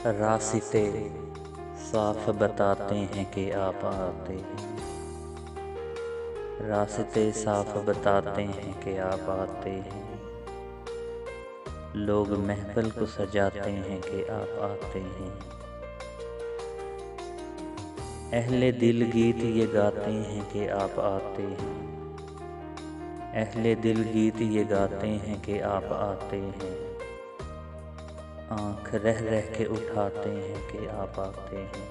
रास्ते साफ बताते हैं कि आप आते हैं। रास्ते साफ बताते हैं कि आप आते हैं। लोग महफिल को सजाते हैं कि आप आते हैं। अहले दिल गीत ये गाते हैं कि आप आते हैं। अहले दिल गीत ये गाते हैं कि आप आते हैं। आँख रह रह के उठाते हैं कि आप आते हैं।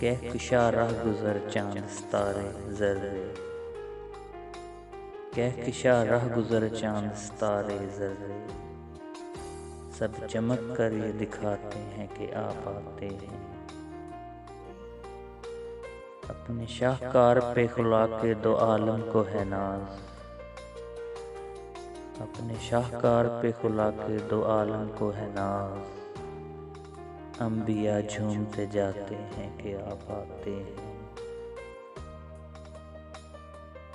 कहकशा राह गुज़र चाँद सितारे ज़र्रे। कहकशा राह गुज़र चाँद सितारे ज़र्रे। सब चमक कर ये दिखाते हैं कि आप आते हैं। अपने शाहकार पे खुला के दो आलम को है नाज। अपने शाहकार पे खुला के दो आलम को है नाज। अंबिया झूमते जाते हैं कि आप आते हैं।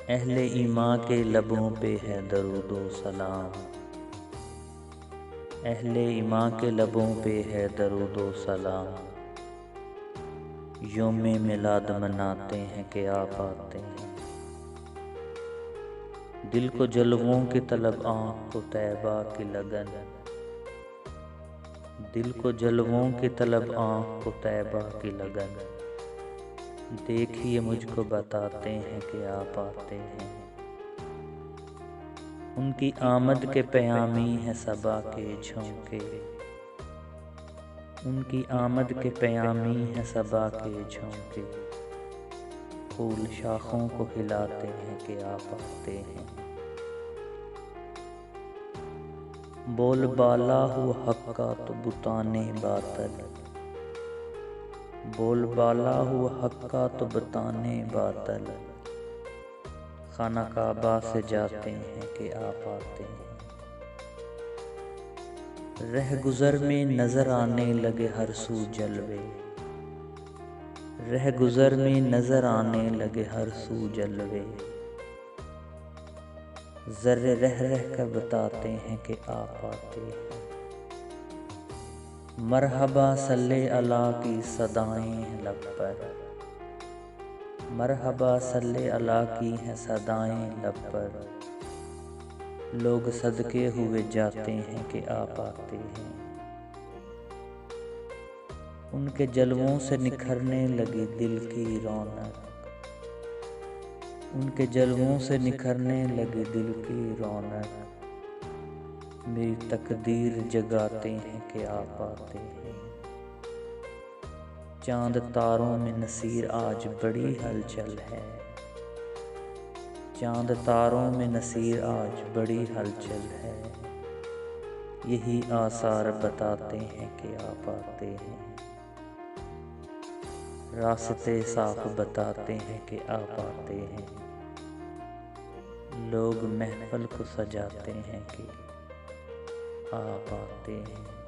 अहले ईमान के लबों पे है दरूदो सलाम। अहले ईमान के लबों पे है दरूदो सलाम। यौमे मिलाद मनाते हैं कि आप आते हैं। दिल को जलवों की तलब आँख को तैबा की लगन। दिल को जलवों की तलब आँख को तैबा की लगन। देखिए मुझको बताते हैं कि आप आते हैं। उनकी आमद के पयामी है सबा के झोंके। उनकी आमद के पयामी है सबा के झोंके। फूल शाखों को हिलाते हैं कि आप आते हैं। बोल बाला हुआ हक्का तो बुताने बातल। बोल बाला हुआ हक्का तो बताने बातल। खाना काबा से जाते हैं कि आप आते हैं। रह गुज़र में नज़र आने लगे हर सू जलवे। रह गुज़र में नज़र आने लगे हर सू जलवे। ज़र्रे रह रह कर बताते हैं कि आप आते हैं। मरहबा सल्ले अला की सदाएं हैं लब पर। मरहबा सल्ले अला की हैं सदाएं लब पर। लोग सदके हुए जाते हैं कि आप आते हैं। उनके जलवों से निखरने लगी दिल की रौनक। उनके जलवों से निखरने लगी दिल की रौनक। मेरी तकदीर जगाते हैं कि आप आते हैं। चांद तारों में नसीर आज बड़ी हलचल है। चांद तारों में नसीर आज बड़ी हलचल है। यही आसार बताते हैं कि आप आते हैं। रास्ते साफ बताते हैं कि आप आते हैं। लोग महफिल को सजाते हैं कि आप आते हैं।